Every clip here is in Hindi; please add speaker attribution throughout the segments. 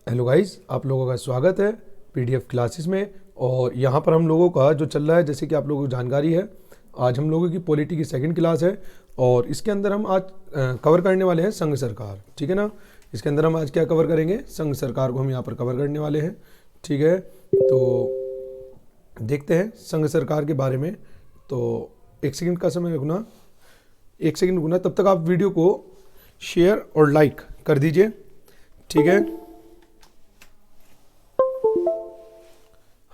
Speaker 1: हेलो गाइस, आप लोगों का स्वागत है पीडीएफ क्लासेस में। और यहाँ पर हम लोगों का जो चल रहा है, जैसे कि आप लोगों को जानकारी है, आज हम लोगों की पॉलिटी की सेकंड क्लास है। और इसके अंदर हम आज कवर करने वाले हैं संघ सरकार। ठीक है ना। इसके अंदर हम आज क्या कवर करेंगे? संघ सरकार को हम यहाँ पर कवर करने वाले हैं। ठीक है, तो देखते हैं संघ सरकार के बारे में। तो एक सेकंड का समय रुकना, एक सेकंड रुकना, तब तक आप वीडियो को शेयर और लाइक कर दीजिए। ठीक है,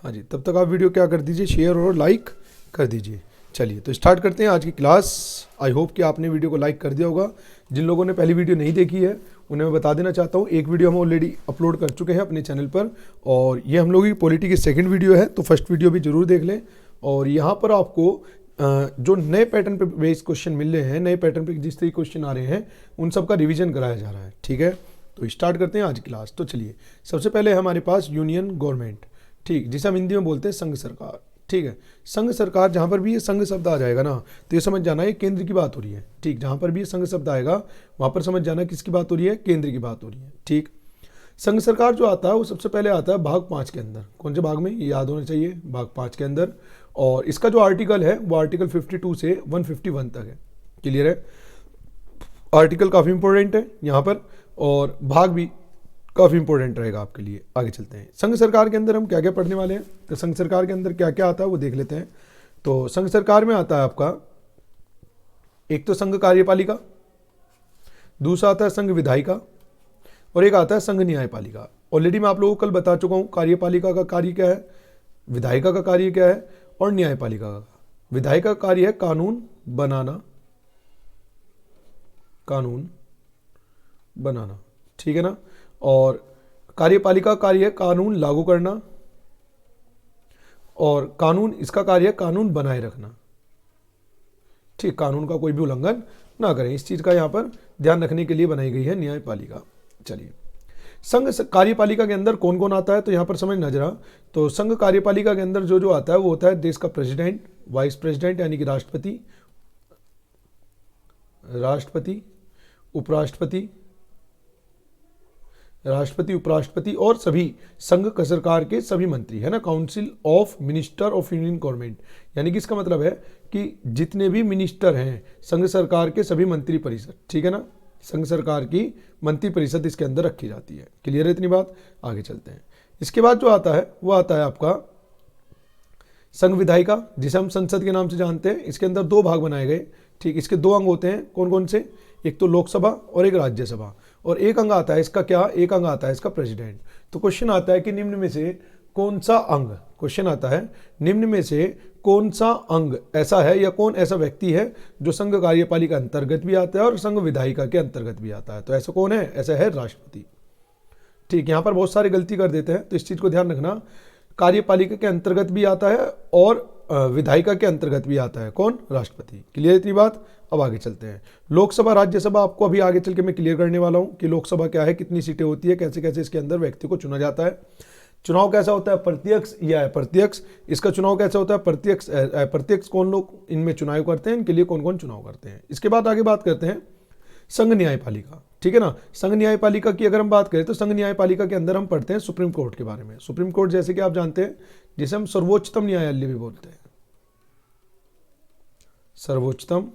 Speaker 1: हाँ जी, तब तक आप वीडियो क्या कर दीजिए, शेयर और लाइक कर दीजिए। चलिए तो स्टार्ट करते हैं आज की क्लास। आई होप कि आपने वीडियो को लाइक कर दिया होगा। जिन लोगों ने पहली वीडियो नहीं देखी है उन्हें मैं बता देना चाहता हूँ, एक वीडियो हम ऑलरेडी अपलोड कर चुके हैं अपने चैनल पर, और ये हम लोगों की पॉलिटी की सेकंड वीडियो है, तो फर्स्ट वीडियो भी जरूर देख लें। और यहाँ पर आपको जो नए पैटर्न पे बेस्ड क्वेश्चन मिल रहे हैं, नए पैटर्न पे जिस तरीके क्वेश्चन आ रहे हैं, उन सब का रिवीजन कराया जा रहा है। ठीक है, तो स्टार्ट करते हैं आज की क्लास। तो चलिए, सबसे पहले हमारे पास यूनियन गवर्नमेंट, ठीक, जिसे हम हिंदी में बोलते हैं संघ सरकार। ठीक है, संघ सरकार, जहाँ पर भी ये संघ शब्द आ जाएगा ना, तो ये समझ जाना है केंद्र की बात हो रही है। ठीक, जहाँ पर भी ये संघ शब्द आएगा वहाँ पर समझ जाना किसकी बात हो रही है, केंद्र की बात हो रही है। ठीक, संघ सरकार जो आता है वो सबसे पहले आता है भाग 5 के अंदर। कौन से भाग में, ये याद होना चाहिए, भाग 5 के अंदर। और इसका जो आर्टिकल है वो आर्टिकल 52 से 151 तक है। क्लियर है, आर्टिकल काफ़ी इंपॉर्टेंट है यहाँ पर, और भाग भी काफ़ी इंपॉर्टेंट रहेगा आपके लिए। आगे चलते हैं, संघ सरकार के अंदर हम क्या क्या पढ़ने वाले हैं। तो संघ सरकार के अंदर क्या क्या आता है वो देख लेते हैं। तो संघ सरकार में आता है आपका, एक तो संघ कार्यपालिका, दूसरा आता है संघ विधायिका, और एक आता है संघ न्यायपालिका। ऑलरेडी मैं आप लोगों को कल बता चुका हूँ कार्यपालिका का कार्य क्या है, विधायिका का कार्य क्या है, और न्यायपालिका का। विधायिका का कार्य है कानून बनाना, कानून बनाना। ठीक है ना। और कार्यपालिका कार्य है कानून लागू करना, और कानून, इसका कार्य है कानून बनाए रखना। ठीक, कानून का कोई भी उल्लंघन ना करें, इस चीज का यहाँ पर ध्यान रखने के लिए बनाई गई है न्यायपालिका। चलिए, संघ कार्यपालिका के अंदर कौन कौन आता है, तो यहाँ पर समझना जरा। तो संघ कार्यपालिका के अंदर जो जो आता है वो होता है देश का प्रेसिडेंट, वाइस प्रेसिडेंट यानी कि राष्ट्रपति, राष्ट्रपति, उपराष्ट्रपति, राष्ट्रपति, उपराष्ट्रपति, और सभी संघ सरकार के सभी मंत्री, है ना। Council of minister of union government, यानी कि इसका मतलब है कि जितने भी मिनिस्टर हैं संघ सरकार के सभी मंत्री परिषद। ठीक है ना, संघ सरकार की मंत्री परिषद इसके अंदर रखी जाती है। क्लियर है इतनी बात। आगे चलते हैं। इसके बाद जो आता है वो आता है आपका संघ विधायिका, जिसे हम संसद के नाम से जानते हैं। इसके अंदर दो भाग बनाए गए। ठीक, इसके दो अंग होते हैं, कौन कौन से, एक तो लोकसभा और एक राज्यसभा। और एक अंग आता है इसका क्या, एक अंग आता है इसका प्रेसिडेंट। तो क्वेश्चन आता है कि निम्न में से कौन सा अंग, क्वेश्चन आता है निम्न में से कौन सा अंग ऐसा है या कौन ऐसा व्यक्ति है जो संघ कार्यपालिका अंतर्गत भी आता है और संघ विधायिका के अंतर्गत भी आता है। तो ऐसा कौन है, ऐसा है राष्ट्रपति। ठीक, यहाँ पर बहुत सारे गलती कर देते हैं, तो इस चीज को ध्यान रखना। कार्यपालिका के अंतर्गत भी आता है और विधायिका के अंतर्गत भी आता है, कौन, राष्ट्रपति। क्लियर इतनी बात। अब आगे चलते हैं। लोकसभा, राज्यसभा आपको अभी आगे चल के मैं क्लियर करने वाला हूं कि लोकसभा क्या है, कितनी सीटें होती है, कैसे कैसे इसके अंदर व्यक्ति को चुना जाता है। चुनाव कैसा होता है, प्रत्यक्ष या अप्रत्यक्ष। इसका चुनाव कैसा होता है, प्रत्यक्ष, अप्रत्यक्ष। कौन लोग इनमें चुनाव करते हैं, इनके लिए कौन कौन चुनाव करते हैं। इसके बाद आगे बात करते हैं संघ न्यायपालिका। ठीक है ना, संघ न्यायपालिका की अगर हम बात करें तो संघ न्यायपालिका के अंदर हम पढ़ते हैं सुप्रीम कोर्ट के बारे में। सुप्रीम कोर्ट जैसे कि आप जानते हैं, जिसे हम सर्वोच्चतम न्यायालय भी बोलते हैं, सर्वोच्चतम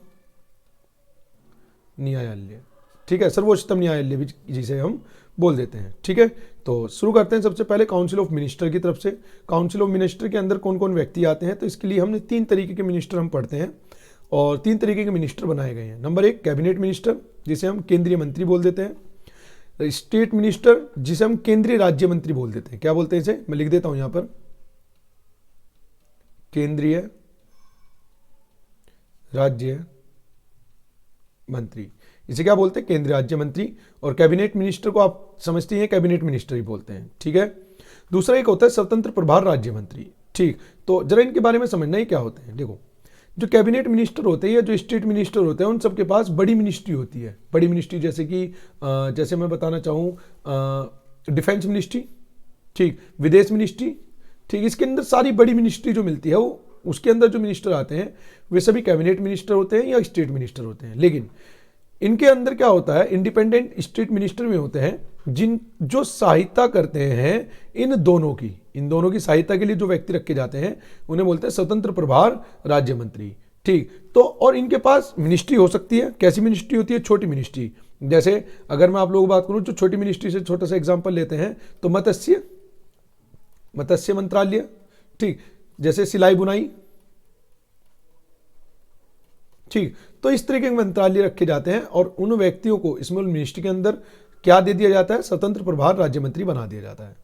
Speaker 1: न्यायालय। ठीक है, सर्वोच्चतम न्यायालय भी जिसे हम बोल देते हैं। ठीक है, तो शुरू करते हैं सबसे पहले काउंसिल ऑफ मिनिस्टर की तरफ से। काउंसिल ऑफ मिनिस्टर के अंदर कौन कौन व्यक्ति आते हैं, तो इसके लिए हमने 3 तरीके के मिनिस्टर हम पढ़ते हैं, और 3 तरीके के मिनिस्टर बनाए गए हैं। नंबर 1 कैबिनेट मिनिस्टर, जिसे हम केंद्रीय मंत्री बोल देते हैं। स्टेट मिनिस्टर, जिसे हम केंद्रीय राज्य मंत्री बोल देते हैं। क्या बोलते हैं इसे, मैं लिख देता हूं यहां पर, केंद्रीय राज्य मंत्री, इसे क्या बोलते हैं, केंद्रीय राज्य मंत्री। और कैबिनेट मिनिस्टर को आप समझते हैं, कैबिनेट मिनिस्टर ही बोलते हैं। ठीक है, दूसरा एक होता है स्वतंत्र प्रभार राज्य मंत्री। ठीक, तो जरा इनके बारे में समझना ही क्या होते हैं। देखो, जो कैबिनेट मिनिस्टर होते हैं या जो स्टेट मिनिस्टर होते हैं, उन सबके पास बड़ी मिनिस्ट्री होती है। बड़ी मिनिस्ट्री जैसे कि जैसे मैं बताना चाहूँ डिफेंस मिनिस्ट्री, ठीक, विदेश मिनिस्ट्री। ठीक, इसके अंदर सारी बड़ी मिनिस्ट्री जो मिलती है, वो उसके अंदर जो मिनिस्टर आते हैं वे सभी कैबिनेट मिनिस्टर होते हैं या स्टेट मिनिस्टर होते हैं। लेकिन इनके अंदर क्या होता है, इंडिपेंडेंट स्टेट मिनिस्टर में होते हैं जिन जो सहायता करते हैं इन दोनों की सहायता के लिए जो व्यक्ति रखे जाते हैं उन्हें बोलते हैं स्वतंत्र प्रभार राज्य मंत्री। ठीक, तो और इनके पास मिनिस्ट्री हो सकती है। कैसी मिनिस्ट्री होती है? छोटी मिनिस्ट्री। जैसे अगर मैं आप लोगों को बात करूं जो छोटी मिनिस्ट्री से छोटा सा एग्जांपल लेते हैं तो मत्स्य मंत्रालय, ठीक, जैसे सिलाई बुनाई, ठीक। तो इस तरीके के मंत्रालय रखे जाते हैं और उन व्यक्तियों को स्मॉल मिनिस्ट्री के अंदर क्या दे दिया जाता है? स्वतंत्र प्रभार राज्य मंत्री बना दिया जाता है।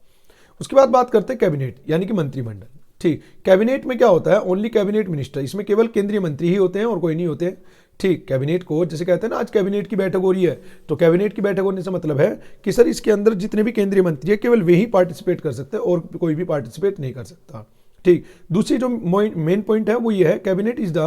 Speaker 1: उसके बाद बात करते हैं कैबिनेट यानी कि मंत्रिमंडल। ठीक, कैबिनेट में क्या होता है? ओनली कैबिनेट मिनिस्टर, इसमें केवल केंद्रीय मंत्री ही होते हैं और कोई नहीं होते। ठीक, कैबिनेट को जैसे कहते हैं ना आज कैबिनेट की बैठक हो रही है, तो कैबिनेट की बैठक होने से मतलब है कि सर इसके अंदर जितने भी केंद्रीय मंत्री है केवल वे ही पार्टिसिपेट कर सकते हैं और कोई भी पार्टिसिपेट नहीं कर सकता। ठीक, दूसरी जो मेन पॉइंट है वो ये है, cabinet is the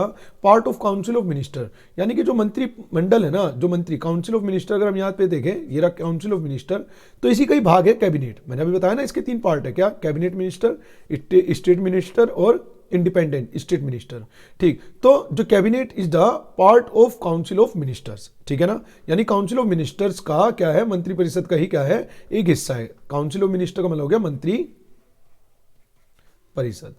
Speaker 1: part of council of minister, यानी कि जो मंत्रिमंडल है ना, जो मंत्री काउंसिल ऑफ मिनिस्टर, अगर हम यहाँ पे देखें ये रहा काउंसिल ऑफ मिनिस्टर, तो इसी का ही भाग है कैबिनेट। मैंने अभी बताया ना इसके 3 पार्ट है, क्या? कैबिनेट मिनिस्टर, स्टेट मिनिस्टर और इंडिपेंडेंट स्टेट मिनिस्टर। ठीक, तो जो cabinet is the part of council of ministers, ठीक है ना, यानी काउंसिल ऑफ मिनिस्टर्स का क्या है? मंत्रिपरिषद का ही क्या है? एक हिस्सा है। काउंसिल ऑफ मिनिस्टर का मतलब हो गया मंत्री परिषद।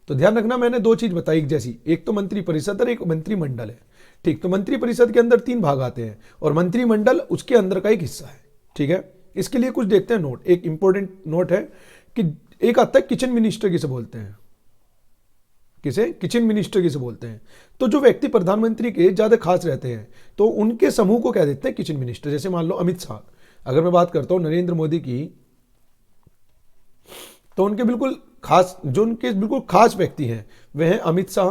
Speaker 1: तो ध्यान रखना मैंने 2 चीज बताई एक जैसी, एक तो मंत्री परिषद और एक मंत्रिमंडल है। ठीक, तो मंत्री परिषद के अंदर 3 भाग आते हैं और मंत्रिमंडल उसके अंदर का एक हिस्सा है। ठीक है, इसके लिए कुछ देखते हैं नोट। एक इंपॉर्टेंट नोट है कि एक आता है किचन मिनिस्टर किसे बोलते हैं? किसे? किचन मिनिस्टर किसे बोलते हैं? तो जो व्यक्ति प्रधानमंत्री के ज्यादा खास रहते हैं तो उनके समूह को क्या देते हैं? Kitchen minister. जैसे मान लो अमित शाह, अगर मैं बात करता हूं नरेंद्र मोदी की, तो उनके बिल्कुल खास, जो उनके बिल्कुल खास व्यक्ति हैं वे हैं अमित शाह।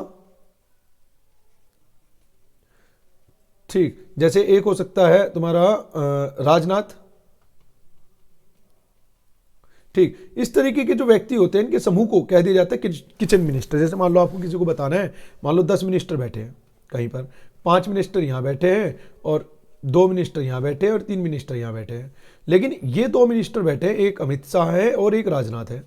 Speaker 1: ठीक, जैसे एक हो सकता है तुम्हारा राजनाथ। ठीक, इस तरीके के जो व्यक्ति होते हैं इनके समूह को कह दिया जाता है किचन मिनिस्टर। जैसे मान लो आपको किसी को बताना है, मान लो 10 मिनिस्टर बैठे हैं कहीं पर, 5 मिनिस्टर यहां बैठे हैं और 2 मिनिस्टर यहां बैठे हैं और 3 मिनिस्टर यहां बैठे हैं, लेकिन ये 2 मिनिस्टर बैठे हैं, एक अमित शाह है और एक राजनाथ है,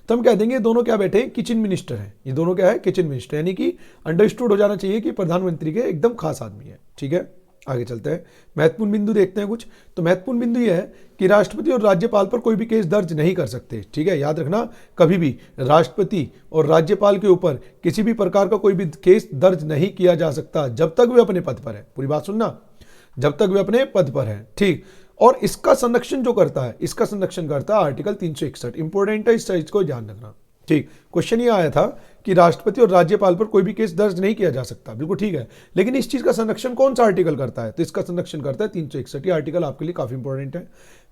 Speaker 1: तो हम कह देंगे दोनों क्या बैठे हैं? किचन मिनिस्टर हैं। ये दोनों क्या है? किचन मिनिस्टर, यानी कि अंडरस्टूड हो जाना चाहिए कि प्रधानमंत्री के एकदम खास आदमी है। ठीक है, आगे चलते हैं, महत्वपूर्ण बिंदु देखते हैं कुछ। तो महत्वपूर्ण बिंदु यह है कि राष्ट्रपति और राज्यपाल पर कोई भी केस दर्ज नहीं कर सकते। ठीक है, याद रखना, कभी भी राष्ट्रपति और राज्यपाल के ऊपर किसी भी प्रकार का कोई भी केस दर्ज नहीं किया जा सकता जब तक वे अपने पद पर है। पूरी बात सुनना, जब तक वे अपने पद पर है। ठीक, और इसका संरक्षण जो करता है, इसका संरक्षण करता है आर्टिकल 361। इंपॉर्टेंट है, इस चीज को ध्यान रखना। ठीक, क्वेश्चन ये आया था कि राष्ट्रपति और राज्यपाल पर कोई भी केस दर्ज नहीं किया जा सकता, बिल्कुल ठीक है, लेकिन इस चीज का संरक्षण कौन सा आर्टिकल करता है? तो इसका संरक्षण करता है 361। ये आर्टिकल आपके लिए काफी इंपॉर्टेंट है,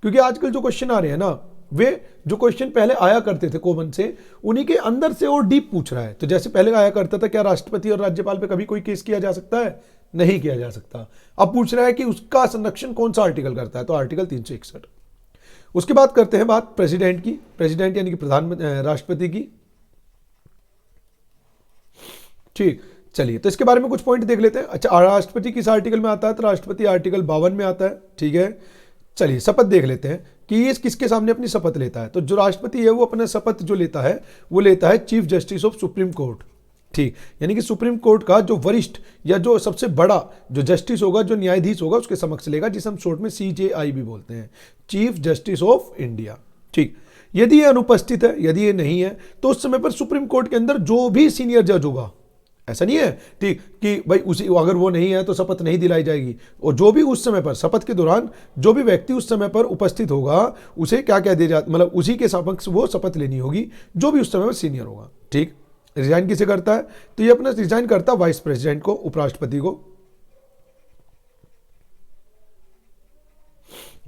Speaker 1: क्योंकि आजकल जो क्वेश्चन आ रहे हैं ना, वे जो क्वेश्चन पहले आया करते थे कॉमन से, उन्हीं के अंदर से और डीप पूछ रहा है। तो जैसे पहले आया करता था, क्या राष्ट्रपति और राज्यपाल पर कभी कोई केस किया जा सकता है? नहीं किया जा सकता। अब पूछ रहा है कि उसका संरक्षण कौन सा आर्टिकल करता है? तो आर्टिकल 361। उसके बाद करते हैं बात प्रेसिडेंट की। प्रेसिडेंट यानी कि राष्ट्रपति की। ठीक, चलिए तो इसके बारे में कुछ पॉइंट देख लेते हैं। अच्छा, राष्ट्रपति किस आर्टिकल में आता है? तो राष्ट्रपति आर्टिकल 52 में आता है। ठीक है, चलिए शपथ देख लेते हैं कि ये किसके सामने अपनी शपथ लेता है। तो जो राष्ट्रपति है वो अपना शपथ जो लेता है वो लेता है chief justice of supreme court. ठीक, यानी कि सुप्रीम कोर्ट का जो वरिष्ठ या जो सबसे बड़ा जो जस्टिस होगा, जो न्यायाधीश होगा, उसके समक्ष लेगा, जिसे हम शॉर्ट में CJI भी बोलते हैं, चीफ जस्टिस ऑफ इंडिया। ठीक, यदि ये अनुपस्थित है, यदि ये नहीं है, तो उस समय पर सुप्रीम कोर्ट के अंदर जो भी सीनियर जज होगा, ऐसा नहीं है ठीक कि भाई उसी अगर वो नहीं है तो शपथ नहीं दिलाई जाएगी, और जो भी उस समय पर शपथ के दौरान जो भी व्यक्ति उस समय पर उपस्थित होगा उसे क्या कह दिया जाता, मतलब उसी के समक्ष वो शपथ लेनी होगी, जो भी उस समय पर सीनियर होगा। ठीक, रिजाइन किसे करता है? तो ये अपना रिजाइन करता है वाइस प्रेसिडेंट को, उपराष्ट्रपति को।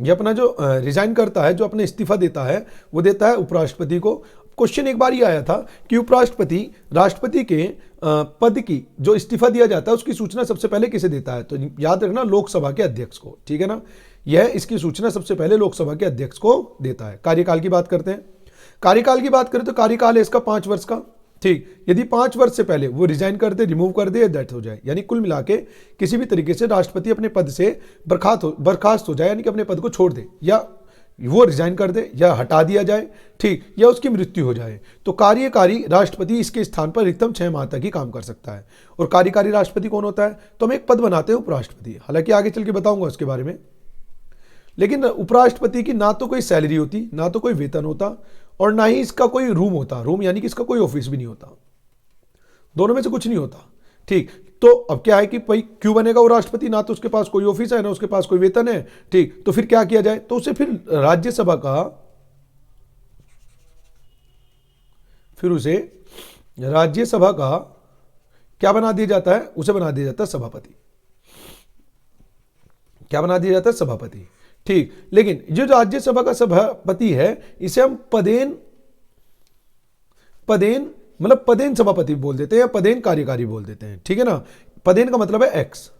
Speaker 1: ये अपना जो रिजाइन करता है, जो अपना इस्तीफा देता है, वो देता है उपराष्ट्रपति को। क्वेश्चन एक बार ही आया था कि उपराष्ट्रपति राष्ट्रपति के पद की जो इस्तीफा दिया जाता है उसकी सूचना सबसे पहले किसे देता है? तो याद रखना, लोकसभा के अध्यक्ष को। ठीक है ना, यह इसकी सूचना सबसे पहले लोकसभा के अध्यक्ष को देता है। कार्यकाल की बात करते हैं। कार्यकाल की बात करें तो कार्यकाल है इसका 5 वर्ष का। ठीक, यदि 5 वर्ष से पहले वो रिजाइन कर दे, रिमूव कर दे या डेथ हो जाए, यानी कुल मिला के किसी भी तरीके से राष्ट्रपति अपने पद से बर्खास्त हो जाए, यानी कि अपने पद को छोड़ दे, या वो रिजाइन कर दे या हटा दिया जाए, ठीक, या उसकी मृत्यु हो जाए, तो कार्यकारी राष्ट्रपति इसके स्थान पर अधिकतम 6 माह तक ही काम कर सकता है। और कार्यकारी राष्ट्रपति कौन होता है? तो हम एक पद बनाते हैं उपराष्ट्रपति, हालांकि आगे चल के बताऊंगा उसके बारे में। लेकिन उपराष्ट्रपति की ना तो कोई सैलरी होती, ना तो कोई वेतन होता, और ना ही इसका कोई रूम होता, रूम यानी कि इसका कोई ऑफिस भी नहीं होता, दोनों में से कुछ नहीं होता, ठीक। तो अब क्या है कि भाई क्यों बनेगा वो राष्ट्रपति? ना तो उसके पास कोई ऑफिस है, ना उसके पास कोई वेतन है, ठीक। तो फिर क्या किया जाए? तो उसे फिर राज्यसभा का, फिर उसे राज्यसभा का क्या बना दिया जाता है? उसे बना दिया जाता है सभापति। क्या बना दिया जाता है? सभापति, ठीक। लेकिन जो राज्यसभा का सभापति है इसे हम पदेन मतलब पदेन सभापति बोल देते हैं या पदेन कार्यकारी बोल देते हैं, ठीक है ना। पदेन का मतलब है एक्स,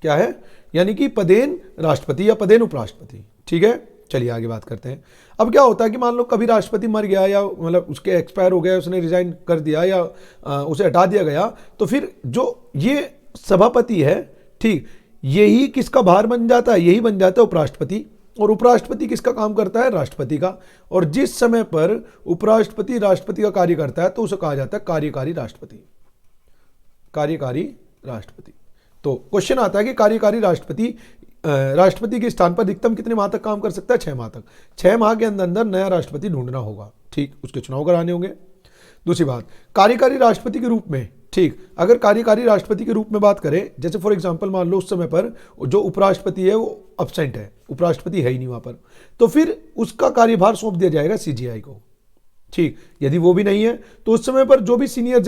Speaker 1: क्या है? यानी कि पदेन राष्ट्रपति या पदेन उपराष्ट्रपति, ठीक है। चलिए आगे बात करते हैं। अब क्या होता है कि मान लो कभी राष्ट्रपति मर गया या मतलब उसके एक्सपायर हो गया, उसने रिजाइन कर दिया या उसे हटा दिया गया, तो फिर जो ये सभापति है, ठीक, यही किसका भार बन जाता है? यही बन जाता है उपराष्ट्रपति। और उपराष्ट्रपति किसका काम करता है? राष्ट्रपति का। और जिस समय पर उपराष्ट्रपति राष्ट्रपति का कार्य करता है तो उसे कहा जाता है कार्यकारी राष्ट्रपति। कार्यकारी राष्ट्रपति। तो क्वेश्चन आता है कि कार्यकारी राष्ट्रपति राष्ट्रपति के स्थान पर अधिकतम कितने माह तक काम कर सकता है? 6 माह तक। 6 माह के अंदर अंदर नया राष्ट्रपति ढूंढना होगा, ठीक, उसके चुनाव कराने होंगे। दूसरी बात, कार्यकारी राष्ट्रपति के रूप में, ठीक, अगर कार्यकारी राष्ट्रपति के रूप में बात करें, जैसे फॉर एग्जांपल मान लो उस समय पर जो उपराष्ट्रपति है वो अब्सेंट है, उपराष्ट्रपति है ही नहीं वहां पर, तो फिर उसका कार्यभार सौंप दिया जाएगा सीजीआई को, ठीक। यदि वो भी नहीं है तो उस समय पर जो भी सीनियर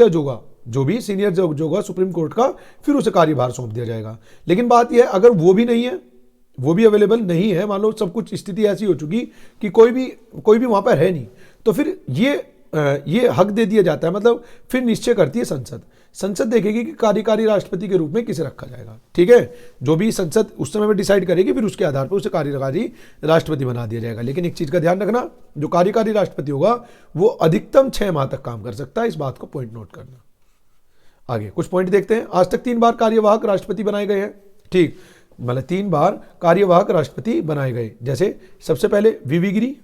Speaker 1: जज होगा सुप्रीम कोर्ट का, फिर उसे कार्यभार सौंप दिया जाएगा। लेकिन बात यह है अगर वो भी नहीं है, वो भी अवेलेबल नहीं है, मान लो सब कुछ स्थिति ऐसी हो चुकी कि कोई भी वहां पर है नहीं, तो फिर ये हक दे दिया जाता है, मतलब फिर निश्चय करती है संसद देखेगी कि कार्यकारी राष्ट्रपति के रूप में किसे रखा जाएगा, ठीक है। जो भी संसद उस समय में डिसाइड करेगी फिर उसके आधार पर उसे कार्यकारी राष्ट्रपति बना दिया जाएगा। लेकिन एक चीज का ध्यान रखना, जो कार्यकारी राष्ट्रपति होगा वो अधिकतम 6 माह तक काम कर सकता है, इस बात को पॉइंट नोट करना। आगे कुछ पॉइंट देखते हैं। आज तक 3 बार कार्यवाहक राष्ट्रपति बनाए गए हैं, ठीक, मतलब 3 बार कार्यवाहक राष्ट्रपति बनाए गए। जैसे सबसे पहले वीवी गिरी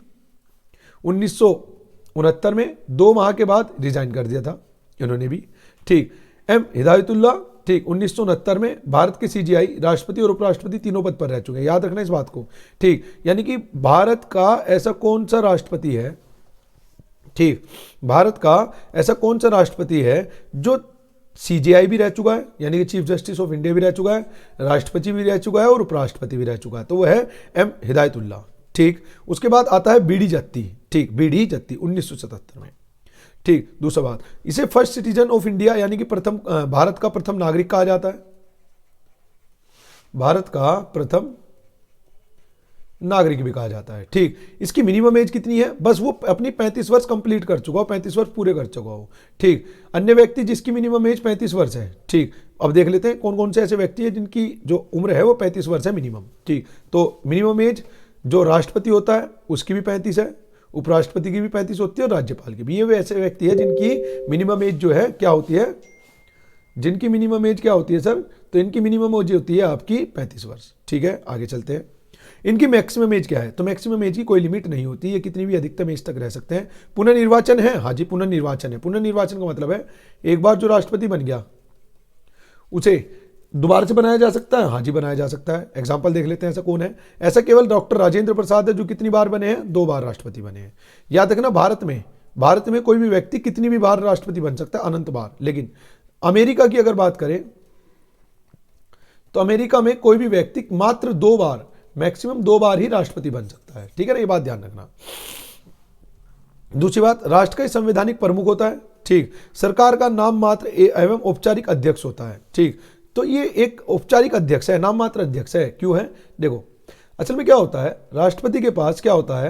Speaker 1: 1969 में 2 माह के बाद रिजाइन कर दिया था इन्होंने भी, ठीक। एम हिदायतुल्लाह, ठीक, 1969 में भारत के सीजीआई राष्ट्रपति और उपराष्ट्रपति तीनों पद पर रह चुके हैं, याद रखना इस बात को, ठीक। यानी कि भारत का ऐसा कौन सा राष्ट्रपति है, ठीक, भारत का ऐसा कौन सा राष्ट्रपति है जो सीजीआई भी रह चुका है, यानी कि चीफ जस्टिस ऑफ इंडिया भी रह चुका है, राष्ट्रपति भी रह चुका है और उपराष्ट्रपति भी रह चुका है, तो वह है एम हिदायतुल्लाह, ठीक। उसके बाद आता है बीडी जत्ती, ठीक, बीडी जत्ती 1977 में, ठीक। दूसरा बात, इसे फर्स्ट सिटीजन ऑफ इंडिया यानी कि प्रथम भारत का प्रथम नागरिक कहा जाता है, भारत का प्रथम नागरिक भी कहा जाता है, ठीक। इसकी मिनिमम एज कितनी है? बस वो अपनी 35 वर्ष कंप्लीट कर चुका हो, 35 वर्ष पूरे कर चुका हो, ठीक। अन्य व्यक्ति जिसकी मिनिमम एज 35 वर्ष है, ठीक। अब देख लेते हैं कौन कौन से ऐसे व्यक्ति हैं जिनकी जो उम्र है वो 35 वर्ष है मिनिमम, ठीक। तो मिनिमम एज जो राष्ट्रपति होता है उसकी भी 35 है, उपराष्ट्रपति की भी 35 होती है और राज्यपाल की भी। ये ऐसे व्यक्ति है जिनकी मिनिमम एज जो है क्या होती है, जिनकी मिनिमम एज क्या होती है सर? तो इनकी मिनिमम एज होती है आपकी 35 वर्ष, ठीक है। आगे चलते हैं। इनकी मैक्सिमम एज क्या है? तो मैक्सिमम एज की कोई लिमिट नहीं होती, ये कितनी भी अधिकतम एज तक रह सकते हैं। पुनर्निर्वाचन है, हाँ जी पुनर्निर्वाचन है। पुनर्निर्वाचन का मतलब है एक बार जो राष्ट्रपति बन गया उसे दोबारा से बनाया जा सकता है, हाँ जी बनाया जा सकता है। एग्जाम्पल देख लेते हैं ऐसा कौन है। ऐसा केवल डॉक्टर राजेंद्र प्रसाद है जो कितनी बार बने हैं? 2 बार राष्ट्रपति बने हैं। याद रखना भारत में कोई भी व्यक्ति कितनी भी बार राष्ट्रपति बन सकता है, अनंत बार। लेकिन अमेरिका की अगर बात करें तो अमेरिका में कोई भी व्यक्ति मात्र 2 बार, मैक्सिमम 2 बार ही राष्ट्रपति बन सकता है, ठीक है ना, ये बात ध्यान रखना। दूसरी बात, राष्ट्र का संवैधानिक प्रमुख होता है, ठीक। सरकार का नाम मात्र एवं औपचारिक अध्यक्ष होता है, ठीक। तो ये एक औपचारिक अध्यक्ष है, नाम मात्र अध्यक्ष है। क्यों है? देखो असल में क्या होता है, राष्ट्रपति के पास क्या होता है,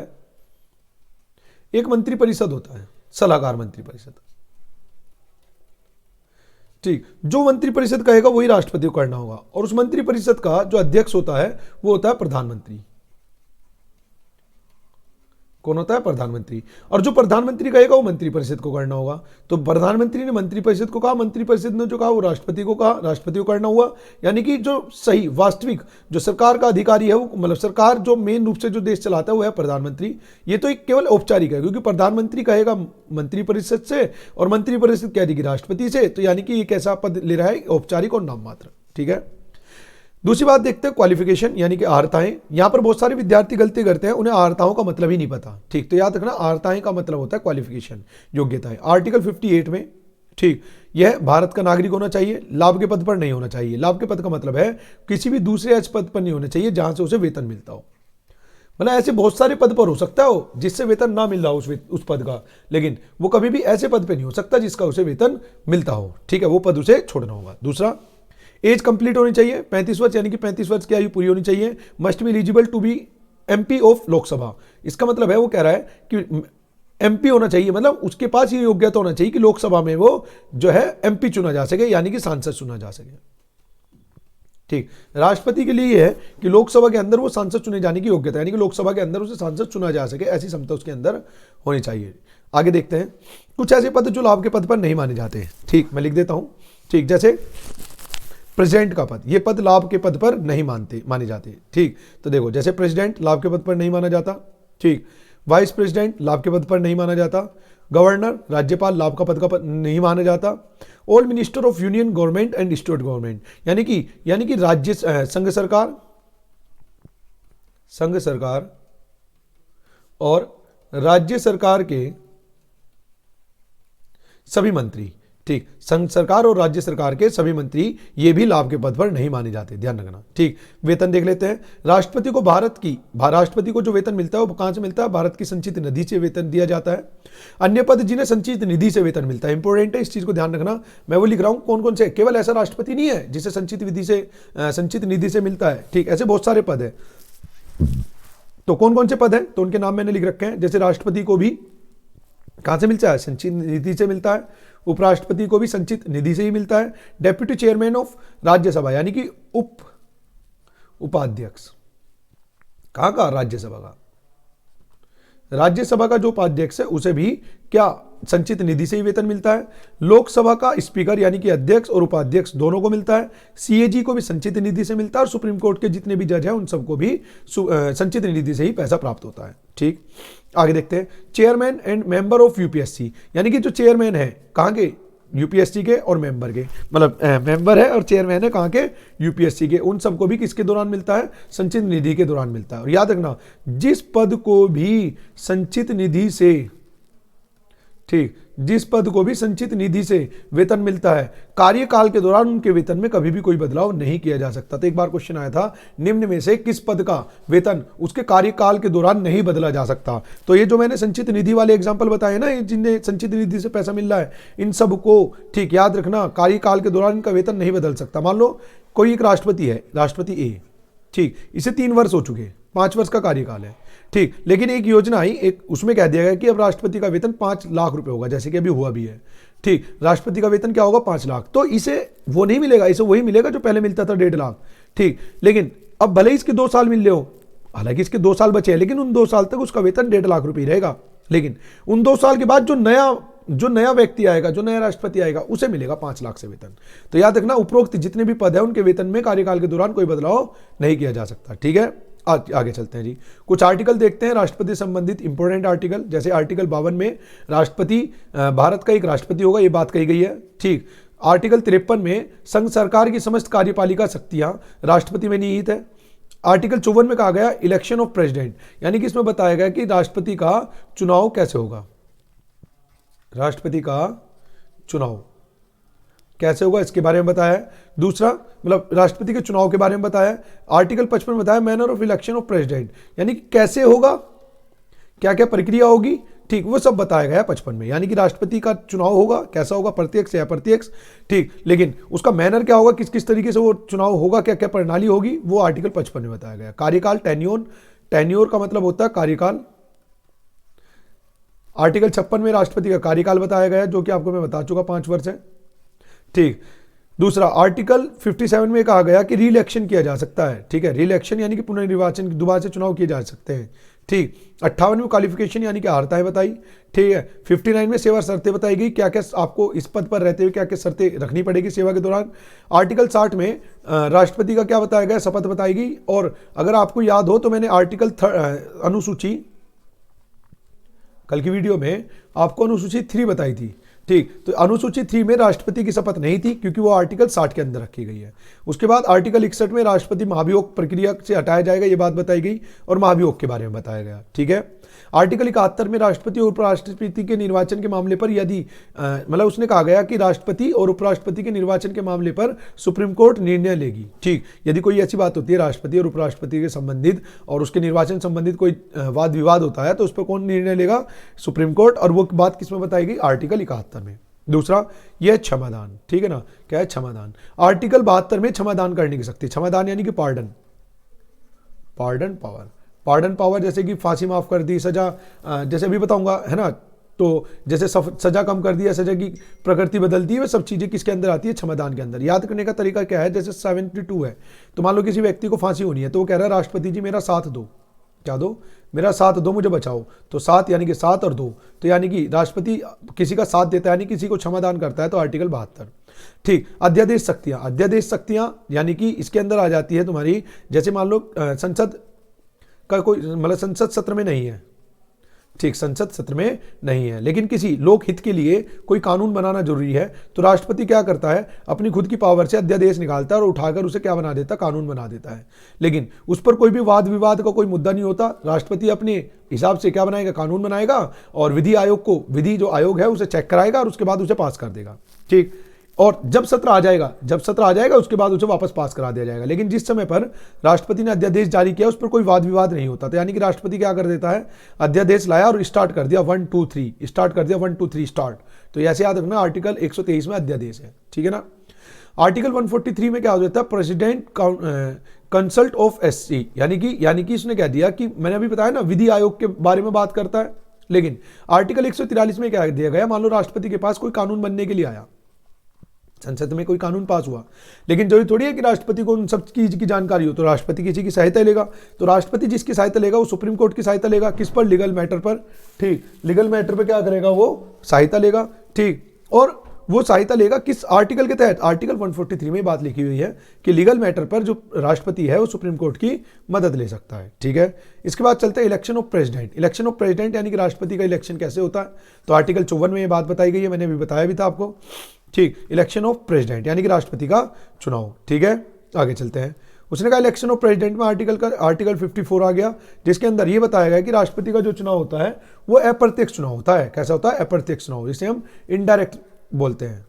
Speaker 1: एक मंत्रिपरिषद होता है, सलाहकार मंत्रिपरिषद, ठीक। जो मंत्रिपरिषद कहेगा वही राष्ट्रपति को करना होगा, और उस मंत्रिपरिषद का जो अध्यक्ष होता है वो होता है प्रधानमंत्री। कौन होता है? प्रधानमंत्री। और जो प्रधानमंत्री कहेगा वो मंत्रिपरिषद को करना होगा। तो प्रधानमंत्री ने मंत्रिपरिषद को कहा, मंत्रिपरिषद ने जो कहा वो राष्ट्रपति को कहा, राष्ट्रपति को करना हुआ। यानी कि जो सही वास्तविक जो सरकार का अधिकारी है वो, मतलब सरकार जो मेन रूप से जो देश चलाता है वो है प्रधानमंत्री। ये तो एक केवल औपचारिक है, क्योंकि प्रधानमंत्री कहेगा मंत्रिपरिषद से और मंत्रिपरिषद कह देगी राष्ट्रपति से। तो यानी कि ये कैसा पद ले रहा है? औपचारिक और नाम मात्र। ठीक है। दूसरी बात देखते हैं क्वालिफिकेशन, यानी कि अर्हताएं। यहां पर बहुत सारे विद्यार्थी गलती करते हैं, उन्हें अर्हताओं का मतलब ही नहीं पता। ठीक, तो याद रखना अर्हताएं का मतलब होता है क्वालिफिकेशन, योग्यताएं। आर्टिकल 58 में, ठीक, यह भारत का नागरिक होना चाहिए, लाभ के पद पर नहीं होना चाहिए। लाभ के पद का मतलब है किसी भी दूसरे ऐसे पद पर नहीं होना चाहिए जहां से उसे वेतन मिलता हो। मतलब ऐसे बहुत सारे पद पर हो सकता हो जिससे वेतन ना मिल रहा हो उस पद का, लेकिन वो कभी भी ऐसे पद पे नहीं हो सकता जिसका उसे वेतन मिलता हो। ठीक है, वो पद उसे छोड़ना होगा। दूसरा, एज कंप्लीट होनी चाहिए, 35 वर्ष, यानी कि 35 वर्ष की आयु पूरी होनी चाहिए। Must be eligible to be MP of Lok Sabha. इसका मतलब है वो कह रहा है कि एमपी होना चाहिए, मतलब उसके पास ये योग्यता होना चाहिए कि लोकसभा में वो जो है एमपी चुना जा सके, यानी कि सांसद चुना जा सके। ठीक, राष्ट्रपति के लिए है कि लोकसभा के अंदर वो सांसद चुने जाने की योग्यता, यानी कि लोकसभा के अंदर उसे सांसद चुना जा सके, ऐसी क्षमता उसके अंदर होनी चाहिए। आगे देखते हैं कुछ ऐसे पद जो लाभ के पद पर नहीं माने जाते। ठीक, मैं लिख देता हूं। ठीक, जैसे प्रेसिडेंट का पद, ये पद लाभ के पद पर नहीं माने जाते। ठीक, तो देखो जैसे प्रेसिडेंट लाभ के पद पर नहीं माना जाता। ठीक, वाइस प्रेसिडेंट लाभ के पद पर नहीं माना जाता। गवर्नर, राज्यपाल लाभ का पद का नहीं माना जाता। All minister of union government and state government, यानी कि राज्य संघ सरकार और राज्य सरकार के सभी मंत्री, ठीक, संघ सरकार और राज्य सरकार के सभी मंत्री ये भी लाभ के पद पर नहीं माने जाते, ध्यान रखना। ठीक, वेतन देख लेते हैं। राष्ट्रपति को जो वेतन मिलता है वो कहां से मिलता है? भारत की संचित निधि से वेतन दिया जाता है। अन्य पद जिन्हें संचित निधि से वेतन मिलता है, इंपॉर्टेंट है, इस चीज को ध्यान रखना। मैं वो लिख रहा हूं कौन कौन से, केवल ऐसा राष्ट्रपति नहीं है जिसे संचित निधि से मिलता है। ठीक, ऐसे बहुत सारे पद है। तो कौन कौन से पद है तो उनके नाम मैंने लिख रखे हैं। जैसे राष्ट्रपति को भी कहां से मिलता है? संचित निधि से मिलता है। उपराष्ट्रपति को भी संचित निधि से ही मिलता है। डेप्यूटी चेयरमैन ऑफ राज्यसभा, यानी कि उपाध्यक्ष, कहां का? राज्यसभा का। राज्यसभा का जो उपाध्यक्ष है उसे भी क्या? संचित निधि से ही वेतन मिलता है। लोकसभा का स्पीकर यानी कि अध्यक्ष और उपाध्यक्ष दोनों को मिलता है। सीएजी को भी संचित निधि से मिलता है और सुप्रीम कोर्ट के जितने भी जज हैं उन सबको भी संचित निधि से ही पैसा प्राप्त होता है। ठीक, आगे देखते हैं। Chairman and member of UPSC, यानी कि जो चेयरमैन है कहां के? यूपीएससी के, और मेंबर के, मतलब मेंबर है और चेयरमैन है कहां के? यूपीएससी के। उन सबको भी किसके दौरान मिलता है? संचित निधि के दौरान मिलता है। और याद रखना, जिस पद को भी संचित निधि से, ठीक, जिस पद को भी संचित निधि से वेतन मिलता है, कार्यकाल के दौरान उनके वेतन में कभी भी कोई बदलाव नहीं किया जा सकता। तो एक बार क्वेश्चन आया था, निम्न में से किस पद का वेतन उसके कार्यकाल के दौरान नहीं बदला जा सकता? तो ये जो मैंने संचित निधि वाले एग्जांपल बताए ना, जिन्हें संचित निधि से पैसा मिल रहा है, इन सब को, ठीक, याद रखना, कार्यकाल के दौरान इनका वेतन नहीं बदल सकता। मान लो कोई एक राष्ट्रपति है, राष्ट्रपति ए, ठीक, इसे 3 वर्ष हो चुके, 5 वर्ष का कार्यकाल है। ठीक, लेकिन एक योजना आई, एक उसमें कह दिया गया कि अब राष्ट्रपति का वेतन 5 लाख रुपए होगा, जैसे कि अभी हुआ भी है। ठीक, राष्ट्रपति का वेतन क्या होगा? 5 लाख। तो इसे वो नहीं मिलेगा, इसे वही मिलेगा जो पहले मिलता था, 1.5 लाख। ठीक, लेकिन अब भले ही इसके 2 साल मिल रहे हो, हालांकि इसके 2 साल बचे हैं, लेकिन उन 2 साल तक उसका वेतन 1.5 लाख रुपए रहेगा। लेकिन उन 2 साल के बाद जो नया व्यक्ति आएगा, जो नया राष्ट्रपति आएगा, उसे मिलेगा 5 लाख से वेतन। तो याद रखना, उपरोक्त जितने भी पद है उनके वेतन में कार्यकाल के दौरान कोई बदलाव नहीं किया जा सकता। ठीक है, आगे चलते हैं जी। कुछ आर्टिकल देखते हैं राष्ट्रपति संबंधित इंपॉर्टेंट आर्टिकल। जैसे आर्टिकल 52 में राष्ट्रपति, भारत का एक राष्ट्रपति होगा, ये बात कही गई है। ठीक, आर्टिकल 53 में संघ सरकार की समस्त कार्यपालिका शक्तियां राष्ट्रपति में निहित है। आर्टिकल 54 में कहा गया इलेक्शन ऑफ प्रेसिडेंट, यानी कि इसमें बताया गया कि राष्ट्रपति का चुनाव कैसे होगा, राष्ट्रपति का चुनाव कैसे होगा इसके बारे में बताया है। दूसरा, मतलब राष्ट्रपति के चुनाव के बारे में बताया है। आर्टिकल 55 में बताया manner of election of president, यानी कि कैसे होगा, क्या क्या प्रक्रिया होगी, ठीक, वो सब बताया गया है 55 में। यानी कि राष्ट्रपति का चुनाव होगा, कैसा होगा, प्रत्यक्ष या अप्रत्यक्ष, ठीक, लेकिन उसका मैनर क्या होगा, किस किस तरीके से वो चुनाव होगा, क्या क्या प्रणाली होगी, वो आर्टिकल 55 में बताया गया। कार्यकाल, टेन्योर का मतलब होता है कार्यकाल। आर्टिकल 56 में राष्ट्रपति का कार्यकाल बताया गया, जो कि आपको मैं बता चुका 5 वर्ष है। ठीक, दूसरा आर्टिकल 57 में कहा गया कि री इलेक्शन किया जा सकता है। ठीक है, री इलेक्शन यानी कि पुनर्निर्वाचन, दोबारा से चुनाव किए जा सकते हैं। ठीक। 58 में क्वालिफिकेशन यानी कि अर्हताएं बताई, ठीक है। 59 में सेवा शर्तें बताई गई, क्या क्या आपको इस पद पर रहते हुए क्या क्या शर्तें रखनी पड़ेगी सेवा के दौरान। आर्टिकल 60 में राष्ट्रपति का क्या बताया गया, शपथ बताई गई। और अगर आपको याद हो तो मैंने आर्टिकल अनुसूची, कल की वीडियो में आपको अनुसूची 3 बताई थी, ठीक। तो अनुसूची 3 में राष्ट्रपति की शपथ नहीं थी क्योंकि वो आर्टिकल 60 के अंदर रखी गई है। उसके बाद आर्टिकल 61 में राष्ट्रपति महाभियोग प्रक्रिया से हटाया जाएगा, ये बात बताई गई और महाभियोग के बारे में बताया गया, ठीक है। आर्टिकल 71 में राष्ट्रपति और उपराष्ट्रपति के निर्वाचन के मामले पर यदि मतलब उसने कहा गया कि राष्ट्रपति और उपराष्ट्रपति के निर्वाचन के मामले पर सुप्रीम कोर्ट निर्णय लेगी, ठीक। यदि कोई ऐसी बात होती है राष्ट्रपति और उपराष्ट्रपति के संबंधित और उसके निर्वाचन संबंधित कोई वाद विवाद होता है तो उस पर कौन निर्णय लेगा, सुप्रीम कोर्ट। और वो बात किसमें बताई गई, आर्टिकल 71 में। दूसरा यह क्षमादान, ठीक है ना, क्या है क्षमादान। आर्टिकल 72 में क्षमादान करने की शक्ति, क्षमादान यानी कि pardon, pardon power, pardon power जैसे कि फांसी माफ कर दी, सजा जैसे अभी बताऊंगा, है ना। तो जैसे सजा कम कर दी, सजा की प्रकृति बदल दी, वे सब चीजें किसके अंदर आती है, क्षमादान के अंदर। याद करने का तरीका क्या है, जैसे 72 है तो मान लो किसी व्यक्ति को फांसी होनी है तो वो कह रहा है राष्ट्रपति जी मेरा साथ दो, क्या दो, मेरा साथ दो, मुझे बचाओ। तो 7 यानी कि 7 और 2, तो यानी कि राष्ट्रपति किसी का साथ देता है यानी किसी को क्षमादान करता है, तो आर्टिकल 72, ठीक। अध्यादेश शक्तियां, अध्यादेश शक्तियां यानी कि इसके अंदर आ जाती है तुम्हारी, जैसे मान लो संसद का कोई मतलब संसद सत्र में नहीं है, ठीक, संसद सत्र में नहीं है, लेकिन किसी लोक हित के लिए कोई कानून बनाना जरूरी है तो राष्ट्रपति क्या करता है, अपनी खुद की पावर से अध्यादेश निकालता है और उठाकर उसे क्या बना देता, कानून बना देता है। लेकिन उस पर कोई भी वाद विवाद का कोई मुद्दा नहीं होता, राष्ट्रपति अपने हिसाब से क्या बनाएगा, कानून बनाएगा और विधि आयोग को, विधि जो आयोग है उसे चेक कराएगा और उसके बाद उसे पास कर देगा, ठीक। और जब सत्र आ जाएगा उसके बाद उसे वापस पास करा दिया जाएगा। लेकिन जिस समय पर राष्ट्रपति ने अध्यादेश जारी किया उस पर कोई वाद विवाद नहीं होता, तो यानी कि राष्ट्रपति क्या कर देता है, अध्यादेश लाया और स्टार्ट कर दिया 1 2 3, स्टार्ट कर दिया 1 2 3 स्टार्ट। तो ऐसे याद रखना आर्टिकल 123 में अध्यादेश है, ठीक है ना। आर्टिकल 143 में क्या हो जाता है, प्रेसिडेंट कंसल्ट ऑफ एससी, यानी कि इसने कह दिया कि मैंने अभी बताया ना विधि आयोग के बारे में बात करता है। लेकिन आर्टिकल 143 में क्या दिया गया, मान लो राष्ट्रपति के पास कोई कानून बनने के लिए आया, संसद में कोई कानून पास हुआ, लेकिन जरूरी थोड़ी है कि राष्ट्रपति को उन सब चीज की जानकारी हो, तो राष्ट्रपति किसी की सहायता लेगा। तो राष्ट्रपति जिसकी सहायता लेगा वो सुप्रीम कोर्ट की सहायता लेगा, किस पर, लीगल मैटर पर, ठीक। लीगल मैटर पर क्या करेगा, वो सहायता लेगा, ठीक। और वो सहायता लेगा किस आर्टिकल के तहत, आर्टिकल 143 में बात लिखी हुई है कि लीगल मैटर पर जो राष्ट्रपति है वो सुप्रीम कोर्ट की मदद ले सकता है, ठीक है। इसके बाद चलते हैं election of president. Election of president यानी कि राष्ट्रपति का इलेक्शन कैसे होता है, तो आर्टिकल 54 में ये बात बताई गई है, मैंने अभी बताया भी था आपको, ठीक। इलेक्शन ऑफ प्रेसिडेंट यानी कि राष्ट्रपति का चुनाव, ठीक है। आगे चलते हैं, उसने कहा इलेक्शन ऑफ प्रेसिडेंट में आर्टिकल 54 आ गया, जिसके अंदर ये बताया गया कि राष्ट्रपति का जो चुनाव होता है वो अप्रत्यक्ष चुनाव होता है। कैसा होता है, अप्रत्यक्ष चुनाव, जिसे हम इनडायरेक्ट बोलते हैं,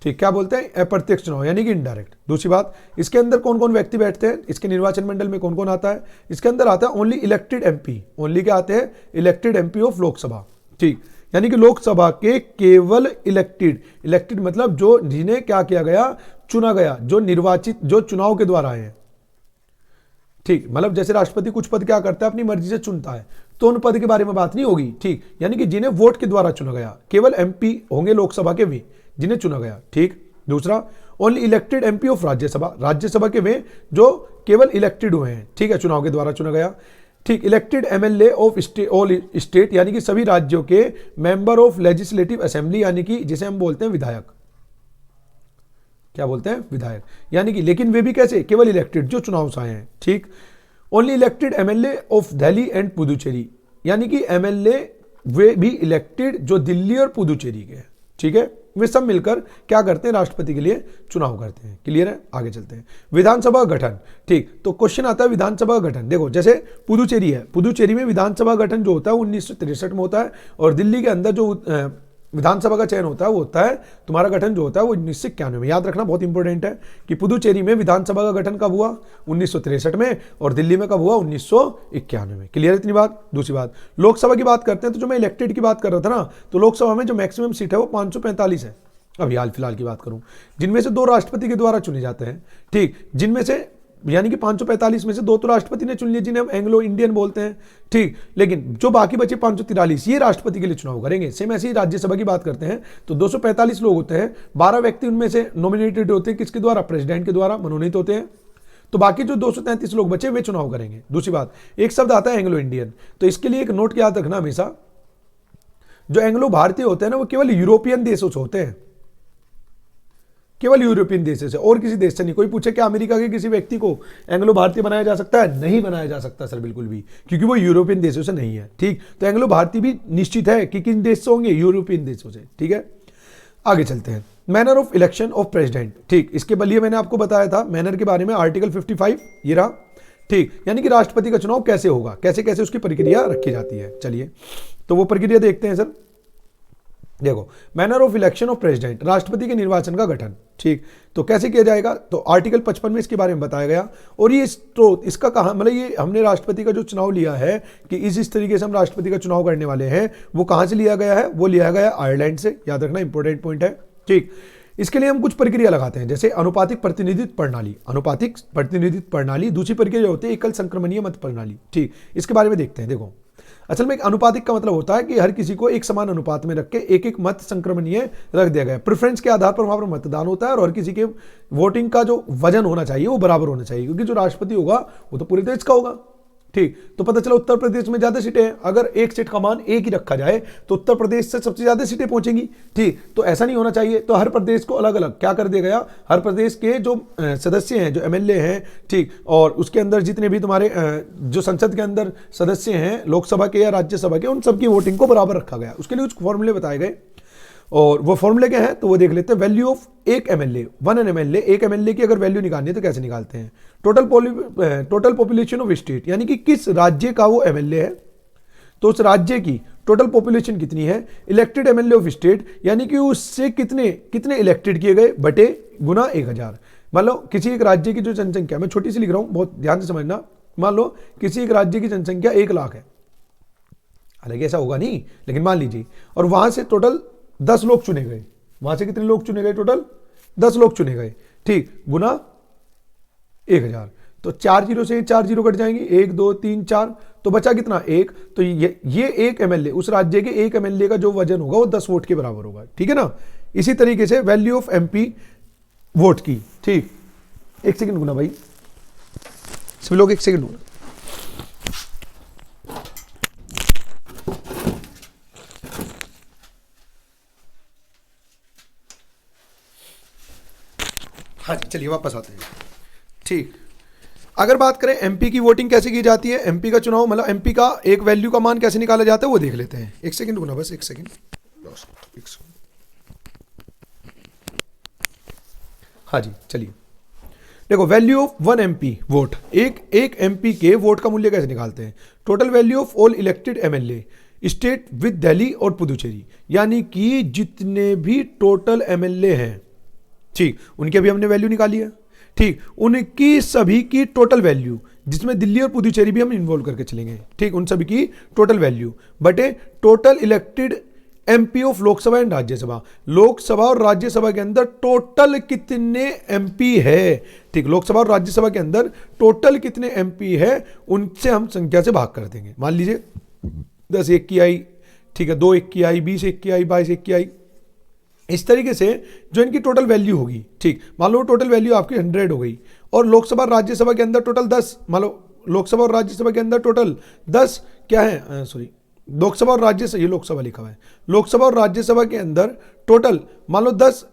Speaker 1: ठीक। क्या बोलते हैं, अप्रत्यक्ष चुनाव यानी कि इनडायरेक्ट। दूसरी बात, इसके अंदर कौन कौन व्यक्ति बैठते हैं, इसके निर्वाचन मंडल में कौन कौन आता है, इसके अंदर आता है ओनली इलेक्टेड एमपी, ओनली क्या आते हैं, इलेक्टेड एमपी ऑफ लोकसभा, ठीक। यानी कि लोकसभा के केवल इलेक्टेड मतलब जो जिन्हें क्या किया गया, चुना गया, जो निर्वाचित, जो चुनाव के द्वारा आए हैं, ठीक। मतलब जैसे राष्ट्रपति कुछ पद क्या करता है, अपनी मर्जी से चुनता है, तो उन पद के बारे में बात नहीं होगी, ठीक। यानी कि जिन्हें वोट के द्वारा चुना गया, केवल एमपी होंगे लोकसभा के वे जिन्हें चुना गया, ठीक। दूसरा, only elected MP of Rajya Sabha, Rajya Sabha के वे जो केवल इलेक्टेड हुए हैं, ठीक है, चुनाव के द्वारा चुना गया, ठीक। Elected MLA of all state यानी कि सभी राज्यों के मेंबर ऑफ लेजिस्लेटिव असेंबली, यानी कि जिसे हम बोलते हैं विधायक, क्या बोलते हैं, विधायक। यानी कि लेकिन वे भी कैसे, केवल इलेक्टेड जो चुनाव से आए हैं, ठीक। Only elected MLA of Delhi and Puducherry, यानी कि एमएलए वे भी इलेक्टेड जो दिल्ली और पुदुचेरी के, ठीक है, वे सब मिलकर क्या करते हैं, राष्ट्रपति के लिए चुनाव करते हैं। क्लियर है, आगे चलते हैं। विधानसभा गठन, ठीक। तो क्वेश्चन आता है विधानसभा गठन, देखो जैसे पुदुचेरी है, पुदुचेरी में विधानसभा गठन जो होता है 1963 में होता है, और दिल्ली के अंदर जो विधानसभा का चयन होता है वो होता है तुम्हारा गठन जो होता है वो 1991 में। याद रखना बहुत इंपॉर्टेंट है कि पुदुचेरी में विधानसभा का गठन कब हुआ, 1963 में, और दिल्ली में कब हुआ, 1991 में। क्लियर है इतनी बात। दूसरी बात, लोकसभा की बात करते हैं, तो जो मैं इलेक्टेड की बात कर रहा था ना, तो लोकसभा में जो मैक्सिमम सीट है वो 545 है, अभी हाल फिलहाल की बात करूं, जिनमें से 2 राष्ट्रपति के द्वारा चुने जाते हैं, ठीक। जिनमें से यानी कि 545 में से 2 तो राष्ट्रपति ने चुन लिए, जिन्हें हम एंग्लो इंडियन बोलते हैं, ठीक। लेकिन जो बाकी बचे 543 ये राष्ट्रपति के लिए चुनाव करेंगे। सेम ऐसे ही राज्यसभा की बात करते हैं तो 245 लोग होते हैं, 12 व्यक्ति उनमें से नॉमिनेटेड होते हैं, किसके द्वारा, प्रेसिडेंट के द्वारा मनोनीत होते हैं। तो बाकी जो 233 लोग बचे वे चुनाव करेंगे। दूसरी बात, एक शब्द आता है एंग्लो इंडियन, तो इसके लिए एक नोट याद रखना हमेशा, जो एंग्लो भारतीय होते हैं ना वो केवल यूरोपियन देशों से होते हैं, केवल यूरोपियन देशों से, और किसी देश से नहीं। कोई पूछे क्या अमेरिका के किसी व्यक्ति को एंग्लो भारतीय बनाया जा सकता है? नहीं बनाया जा सकता सर, बिल्कुल भी, क्योंकि वो यूरोपियन देशों से नहीं है। ठीक, तो एंग्लो भारतीय भी निश्चित है कि किन देश से होंगे? यूरोपियन देशों से। ठीक है, आगे चलते हैं। Manner of election of president. ठीक, इसके बलिए मैंने आपको बताया था मैनर के बारे में, आर्टिकल 55 ये रहा। ठीक, यानी कि राष्ट्रपति का चुनाव कैसे होगा, कैसे कैसे उसकी प्रक्रिया रखी जाती है। चलिए तो वो प्रक्रिया देखते हैं सर। देखो, manner of election of president, राष्ट्रपति के निर्वाचन का गठन। ठीक, तो कैसे किया जाएगा? तो आर्टिकल 55 में इसके बारे में बताया गया। और ये स्रोत इसका कहा, मतलब ये हमने राष्ट्रपति का जो चुनाव लिया है कि इस तरीके से हम राष्ट्रपति का चुनाव करने वाले हैं, वो कहां से लिया गया है? वो लिया गया आयरलैंड से। याद रखना, इंपॉर्टेंट पॉइंट है। ठीक, इसके लिए हम कुछ प्रक्रिया लगाते हैं, जैसे अनुपातिक प्रतिनिधित्व प्रणाली, अनुपातिक प्रतिनिधित्व प्रणाली। दूसरी प्रक्रिया होती है एकल संक्रमणीय मत प्रणाली। ठीक, इसके बारे में देखते हैं। देखो, असल में एक अनुपातिक का मतलब होता है कि हर किसी को एक समान अनुपात में रख के एक एक मत संक्रमणीय रख दिया गया। प्रेफरेंस के आधार पर वहां पर मतदान होता है, और हर किसी के वोटिंग का जो वजन होना चाहिए वो बराबर होना चाहिए, क्योंकि जो राष्ट्रपति होगा वो तो पूरे देश का होगा। ठीक, तो पता चला उत्तर प्रदेश में ज्यादा सीटें हैं, अगर एक सीट का मान एक ही रखा जाए तो उत्तर प्रदेश से सबसे ज्यादा सीटें पहुंचेंगी। ठीक, तो ऐसा नहीं होना चाहिए। तो हर प्रदेश को अलग अलग क्या कर दिया गया? हर प्रदेश के जो सदस्य हैं, जो एमएलए हैं, ठीक, और उसके अंदर जितने भी तुम्हारे जो संसद के अंदर सदस्य हैं, लोकसभा के या राज्यसभा के, उन सबकी वोटिंग को बराबर रखा गया। उसके लिए कुछ फॉर्मूले बताए गए, और वो फॉर्मूले क्या है तो वो देख लेते हैं। वैल्यू ऑफ एक एमएलए, वन एन एमएलए, एक एमएलए की अगर वैल्यू निकालनी है तो कैसे निकालते हैं? टोटल पॉपुलेशन ऑफ स्टेट, यानी कि किस राज्य का वो एमएलए है, तो उस राज्य की टोटल पॉपुलेशन कितनी है। इलेक्टेड एमएलए ऑफ स्टेट, यानी कि उससे कितने कितने इलेक्टेड किए गए बटे गुना 1000। मान लो किसी एक राज्य की जो जनसंख्या, मैं छोटी सी लिख रहा हूं, बहुत ध्यान से समझना। मान लो किसी एक राज्य की जनसंख्या 1 लाख है, हालांकि ऐसा होगा नहीं, लेकिन मान लीजिए, और वहां से टोटल 10 लोग चुने गए। वहां से कितने लोग चुने गए? टोटल 10 लोग चुने गए। ठीक, गुना 1000, तो 4 जीरो से 4 जीरो कट जाएंगे, 1 2 3 4, तो बचा कितना? 1। तो ये एक एमएलए, उस राज्य के एक एमएलए का जो वजन होगा वो 10 वोट के बराबर होगा। ठीक है ना। इसी तरीके से वैल्यू ऑफ एमपी वोट की। ठीक, एक सेकंड गुना भाई, सभी लोग एक सेकंड गुना। हाँ जी, चलिए वापस आते हैं। ठीक, अगर बात करें एमपी की वोटिंग कैसे की जाती है, एमपी का चुनाव, मतलब एमपी का एक वैल्यू का मान कैसे निकाला जाता है वो देख लेते हैं। एक सेकंड गुना, बस एक सेकंड। हाँ जी, चलिए देखो, value of one MP vote, एक एमपी के वोट का मूल्य कैसे निकालते हैं? Total value of all elected MLA state with Delhi और पुदुचेरी, यानी कि जितने भी टोटल एमएलए हैं, ठीक, उनकी अभी हमने वैल्यू निकाली है। ठीक, उनकी सभी की टोटल वैल्यू, जिसमें दिल्ली और पुदुचेरी भी हम इन्वॉल्व करके चलेंगे। ठीक, उन सभी की टोटल वैल्यू बटे total elected MP of Lok Sabha and Rajya Sabha, Lok Sabha और राज्यसभा के अंदर टोटल कितने एमपी है। ठीक, लोकसभा और राज्यसभा के अंदर टोटल कितने एमपी है, उनसे हम संख्या से भाग कर देंगे। मान लीजिए 10 एक की आई, ठीक है, 2 एक की आई, 20 एक की आई, 22 एक की आई, इस तरीके से जो इनकी टोटल वैल्यू होगी। ठीक, मान लो टोटल वैल्यू आपकी 100 हो गई, और लोकसभा और राज्यसभा के अंदर टोटल 10, मान लो लोकसभा और राज्यसभा के अंदर टोटल 10 क्या है, सॉरी, लोकसभा और राज्यसभा, ये लोकसभा लिखा हुआ है, लोकसभा और राज्यसभा के अंदर टोटल मान लो 10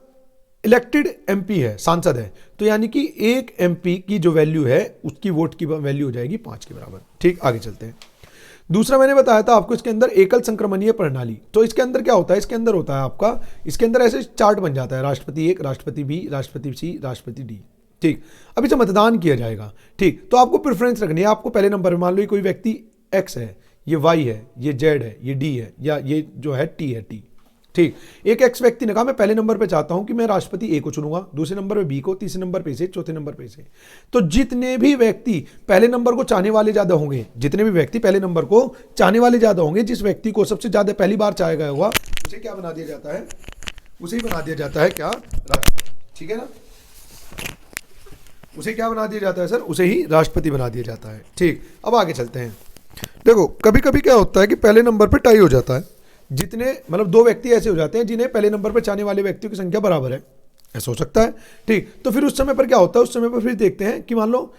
Speaker 1: इलेक्टेड एमपी है, सांसद है, तो यानी कि एक एमपी की जो वैल्यू है उसकी वोट की वैल्यू हो जाएगी 5 के बराबर। ठीक, आगे चलते हैं। दूसरा मैंने बताया था आपको इसके अंदर एकल संक्रमणीय प्रणाली, तो इसके अंदर क्या होता है? इसके अंदर होता है आपका, इसके अंदर ऐसे चार्ट बन जाता है, राष्ट्रपति 1, राष्ट्रपति बी, राष्ट्रपति सी, राष्ट्रपति डी। ठीक, अब इसे मतदान किया जाएगा। ठीक, तो आपको प्रेफरेंस रखनी है, आपको पहले नंबर में, मान लो कोई व्यक्ति एक्स है, ये वाई है, ये जेड है, ये डी है, या ये जो है टी है, टी। ठीक, एक एक्स व्यक्ति ने कहा मैं पहले नंबर पे चाहता हूं कि मैं राष्ट्रपति ए को चुनूंगा, दूसरे नंबर पे बी को, तीसरे नंबर पे से, चौथे नंबर पे से। तो जितने भी व्यक्ति पहले नंबर को चाहने वाले ज्यादा होंगे, जितने भी व्यक्ति पहले नंबर को चाहने वाले ज्यादा होंगे, जिस व्यक्ति को सबसे ज्यादा पहली बार चाहा गया होगा, उसे क्या बना दिया जाता है? उसे ही बना दिया जाता है क्या? राष्ट्रपति। ठीक है ना, उसे क्या बना दिया जाता है सर? उसे ही राष्ट्रपति बना दिया जाता है। ठीक, अब आगे चलते हैं। देखो, कभी कभी क्या होता है कि पहले नंबर पर टाई हो जाता है, जितने मतलब 2 व्यक्ति ऐसे हो जाते हैं जिन्हें पहले नंबर पर चाहने वाले व्यक्तियों की संख्या बराबर है। ऐसा हो सकता है। ठीक, तो फिर उस समय पर क्या होता है, उस समय पर फिर देखते हैं कि मान लो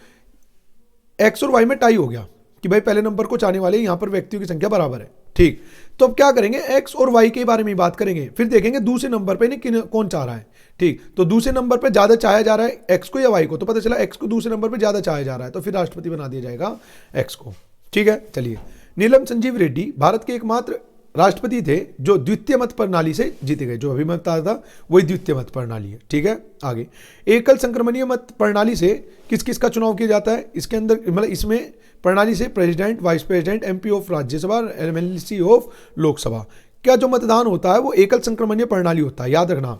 Speaker 1: एक्स और वाई में टाई हो गया कि भाई पहले नंबर को चाहने वाले यहां पर व्यक्तियों की संख्या बराबर है। ठीक, तो अब क्या करेंगे, एक्स और वाई के बारे में बात करेंगे, फिर देखेंगे दूसरे नंबर पे कौन चाह रहा है। ठीक, तो दूसरे नंबर पे ज्यादा चाहा जा रहा है एक्स को या वाई को, तो पता चला एक्स को दूसरे नंबर पे ज्यादा चाहा जा रहा है, तो फिर राष्ट्रपति बना दिया जाएगा एक्स को। ठीक है, चलिए। नीलम संजीव रेड्डी भारत के एकमात्र राष्ट्रपति थे जो द्वितीय मत प्रणाली से जीते गए। जो अभी मैं बता था वही द्वितीय मत प्रणाली है। ठीक है, आगे। एकल संक्रमणीय मत प्रणाली से किस किस का चुनाव किया जाता है, इसके अंदर मतलब इसमें प्रणाली से president, vice president, MP of Rajya Sabha, MLC of Lok Sabha. क्या जो मतदान होता है वो एकल संक्रमणीय प्रणाली होता है, याद रखना।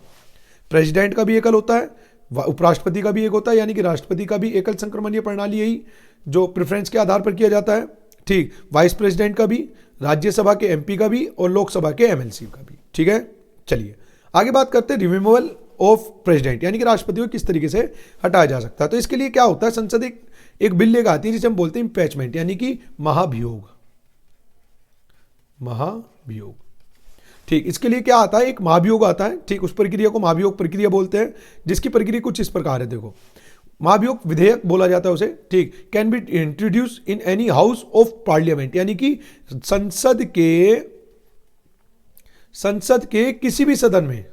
Speaker 1: प्रेसिडेंट का भी एकल होता है, उपराष्ट्रपति का भी एक होता है, यानी कि राष्ट्रपति का भी एकल संक्रमणीय प्रणाली यही जो प्रेफरेंस के आधार पर किया जाता है। ठीक, वाइस प्रेसिडेंट का भी, राज्यसभा के एमपी का भी और लोकसभा के एमएलसी का भी। ठीक है, चलिए आगे बात करते हैं रिमूवल ऑफ प्रेसिडेंट, यानी कि राष्ट्रपति को किस तरीके से हटाया जा सकता है। तो इसके लिए क्या होता है, संसद एक बिल लेकर आती है जिसे हम बोलते हैं इम्पीचमेंट, यानी कि महाभियोग। महाभियोग, ठीक, इसके लिए क्या आता है, एक महाभियोग आता है। ठीक, उस प्रक्रिया को महाभियोग प्रक्रिया बोलते हैं, जिसकी प्रक्रिया कुछ इस प्रकार है। देखो, महाभियोग विधेयक बोला जाता है उसे। ठीक, can be introduce in any house of parliament, यानी कि संसद के किसी भी सदन में,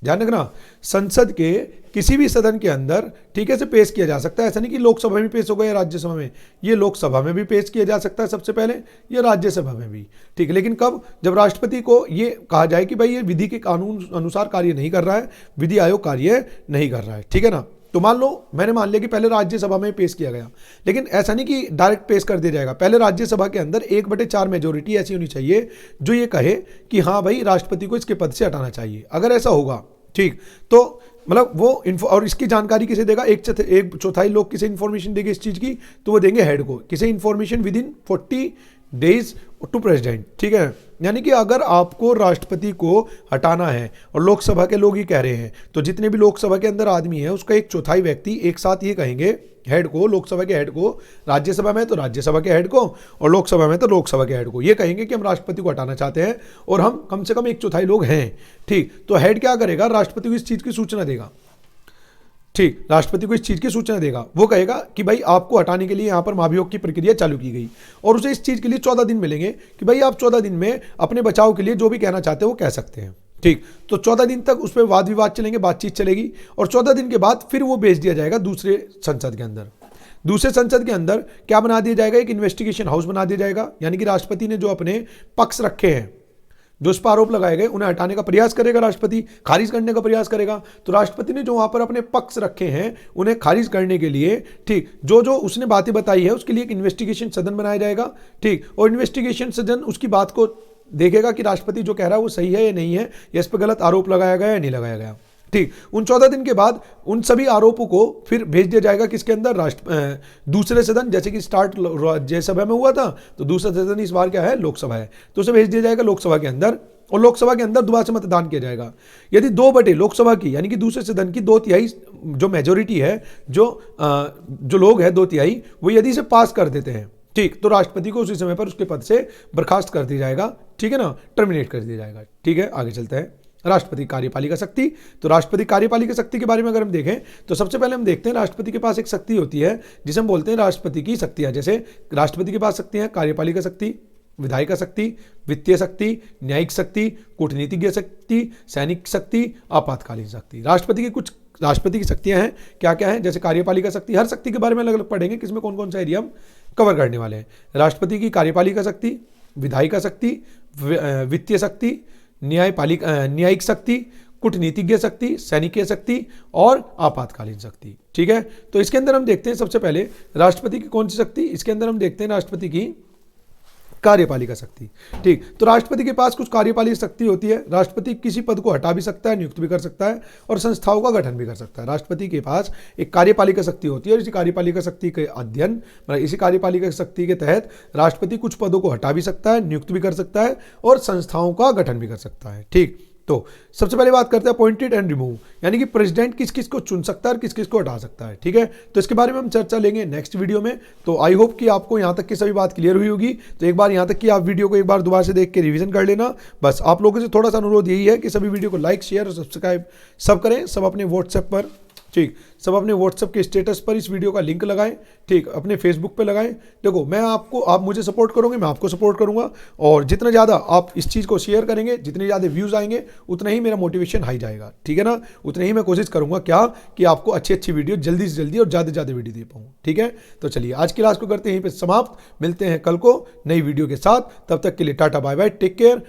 Speaker 1: ध्यान रखना, संसद के किसी भी सदन के अंदर, ठीक है, से पेश किया जा सकता है। ऐसा नहीं कि लोकसभा में पेश होगा या राज्यसभा में, ये लोकसभा में भी पेश किया जा सकता है सबसे पहले, या राज्यसभा में भी। ठीक है, लेकिन कब, जब राष्ट्रपति को ये कहा जाए कि भाई ये विधि के कानून अनुसार कार्य नहीं कर रहा है, विधि आयोग कार्य नहीं कर रहा है। ठीक है ना, तो मान लो मैंने मान लिया कि पहले राज्यसभा में पेश किया गया, लेकिन ऐसा नहीं कि डायरेक्ट पेश कर दिया जाएगा। पहले राज्यसभा के अंदर 1/4 मेजोरिटी ऐसी होनी चाहिए जो ये कहे कि हाँ भाई राष्ट्रपति को इसके पद से हटाना चाहिए। अगर ऐसा होगा, ठीक, तो मतलब वो और इसकी जानकारी किसे देगा, 1/4 लोग किसे इंफॉर्मेशन देंगे इस चीज की, तो वो देंगे हेड को। किसे information, within 40 days to president. ठीक है, यानी कि अगर आपको राष्ट्रपति को हटाना है और लोकसभा के लोग ही कह रहे हैं, तो जितने भी लोकसभा के अंदर आदमी है उसका 1/4 व्यक्ति एक साथ ये कहेंगे हेड को, लोकसभा के हेड को, राज्यसभा में तो राज्यसभा के हेड को और लोकसभा में तो लोकसभा के हेड को, ये कहेंगे कि हम राष्ट्रपति को हटाना चाहते हैं और हम कम से कम 1/4 लोग हैं। ठीक, तो हेड क्या करेगा, राष्ट्रपति को इस चीज की सूचना देगा। ठीक, राष्ट्रपति को इस चीज की सूचना देगा, वो कहेगा कि भाई आपको हटाने के लिए यहाँ पर महाभियोग की प्रक्रिया चालू की गई, और उसे इस चीज के लिए 14 दिन मिलेंगे कि भाई आप 14 दिन में अपने बचाव के लिए जो भी कहना चाहते हो वो कह सकते हैं। ठीक, तो 14 दिन तक उस पर वाद विवाद चलेंगे, बातचीत चलेगी, और 14 दिन के बाद फिर वो भेज दिया जाएगा दूसरे संसद के अंदर। दूसरे संसद के अंदर क्या बना दिया जाएगा, एक इन्वेस्टिगेशन हाउस बना दिया जाएगा, यानी कि राष्ट्रपति ने जो अपने पक्ष रखे हैं, जो इस पर आरोप लगाए गए, उन्हें हटाने का प्रयास करेगा राष्ट्रपति, खारिज करने का प्रयास करेगा। तो राष्ट्रपति ने जो वहां पर अपने पक्ष रखे हैं उन्हें खारिज करने के लिए, ठीक, जो जो उसने बातें बताई है उसके लिए एक इन्वेस्टिगेशन सदन बनाया जाएगा। ठीक, और इन्वेस्टिगेशन सदन उसकी बात को देखेगा कि राष्ट्रपति जो कह रहा है वो सही है या नहीं है, या इस पर गलत आरोप लगाया गया या नहीं लगाया गया। ठीक, उन 14 दिन के बाद उन सभी आरोपों को फिर भेज दिया जाएगा किसके अंदर, दूसरे सदन। जैसे कि स्टार्ट राज्यसभा में हुआ था, तो दूसरा सदन इस बार क्या है, लोकसभा है, तो उसे भेज दिया जाएगा लोकसभा के अंदर, और लोकसभा के अंदर दोबारा से मतदान किया जाएगा। यदि 2 लोकसभा की, यानी कि दूसरे सदन की 2/3 जो मेजोरिटी है, जो लोग हैं 2/3, वो यदि इसे पास कर देते हैं, ठीक, तो राष्ट्रपति को उसी समय पर उसके पद से बर्खास्त कर दिया जाएगा। ठीक है ना, टर्मिनेट कर दिया जाएगा। ठीक है, आगे चलते हैं। राष्ट्रपति कार्यपालिका शक्ति। तो राष्ट्रपति कार्यपालिका शक्ति के बारे में अगर हम देखें तो सबसे पहले हम देखते हैं राष्ट्रपति के पास एक शक्ति होती है जिसे हम बोलते हैं राष्ट्रपति की शक्तियां। जैसे राष्ट्रपति के पास शक्तियां, कार्यपालिका शक्ति, विधायिका शक्ति, वित्तीय शक्ति, न्यायिक शक्ति, कूटनीतिज्ञ शक्ति, सैनिक शक्ति, आपातकालीन शक्ति। राष्ट्रपति की शक्तियां हैं, क्या क्या है, जैसे कार्यपालिका शक्ति, हर शक्ति के बारे में अलग अलग पढ़ेंगे, किसमें कौन कौन सा एरिया हम कवर करने वाले हैं। राष्ट्रपति की कार्यपालिका शक्ति, विधायिका शक्ति, वित्तीय शक्ति, न्यायिक शक्ति, कूटनीतिज्ञ शक्ति, सैनिकीय शक्ति और आपातकालीन शक्ति। ठीक है, तो इसके अंदर हम देखते हैं सबसे पहले राष्ट्रपति की कौन सी शक्ति, इसके अंदर हम देखते हैं राष्ट्रपति की कार्यपालिका शक्ति। ठीक, तो राष्ट्रपति के पास कुछ कार्यपालिका शक्ति होती है। राष्ट्रपति किसी पद को हटा भी सकता है, नियुक्त भी कर सकता है और संस्थाओं का गठन भी कर सकता है। राष्ट्रपति के पास एक कार्यपालिका शक्ति होती है और इसी कार्यपालिका शक्ति के अध्ययन, मतलब इसी कार्यपालिका शक्ति के तहत राष्ट्रपति कुछ पदों को हटा भी सकता है, नियुक्त भी कर सकता है और संस्थाओं का गठन भी कर सकता है। ठीक, तो सबसे पहले बात करते हैं अपॉइंटेड एंड रिमूव, यानी कि प्रेसिडेंट किस किस को चुन सकता है और किस किस को हटा सकता है। ठीक है, तो इसके बारे में हम चर्चा लेंगे नेक्स्ट वीडियो में। तो आई होप कि आपको यहाँ तक की सभी बात क्लियर हुई होगी। तो एक बार यहाँ तक कि आप वीडियो को एक बार दोबारा से देख के रिवीजन कर लेना। बस आप लोगों से थोड़ा सा अनुरोध यही है कि सभी वीडियो को लाइक, शेयर और सब्सक्राइब सब करें, सब अपने व्हाट्सएप पर, ठीक, सब अपने व्हाट्सएप के स्टेटस पर इस वीडियो का लिंक लगाएं, ठीक, अपने फेसबुक पे लगाएं। देखो मैं आपको, आप मुझे सपोर्ट करोगे, मैं आपको सपोर्ट करूंगा, और जितना ज़्यादा आप इस चीज़ को शेयर करेंगे, जितने ज़्यादा व्यूज़ आएंगे, उतना ही मेरा मोटिवेशन हाई जाएगा। ठीक है ना, उतने ही मैं कोशिश करूंगा क्या कि आपको अच्छी अच्छी वीडियो जल्दी से जल्दी और ज़्यादा से ज़्यादा वीडियो दे पाऊँ। ठीक है, तो चलिए आज की क्लास को करते हैं यहीं पर समाप्त। मिलते हैं कल को नई वीडियो के साथ, तब तक के लिए tata bye bye, take care,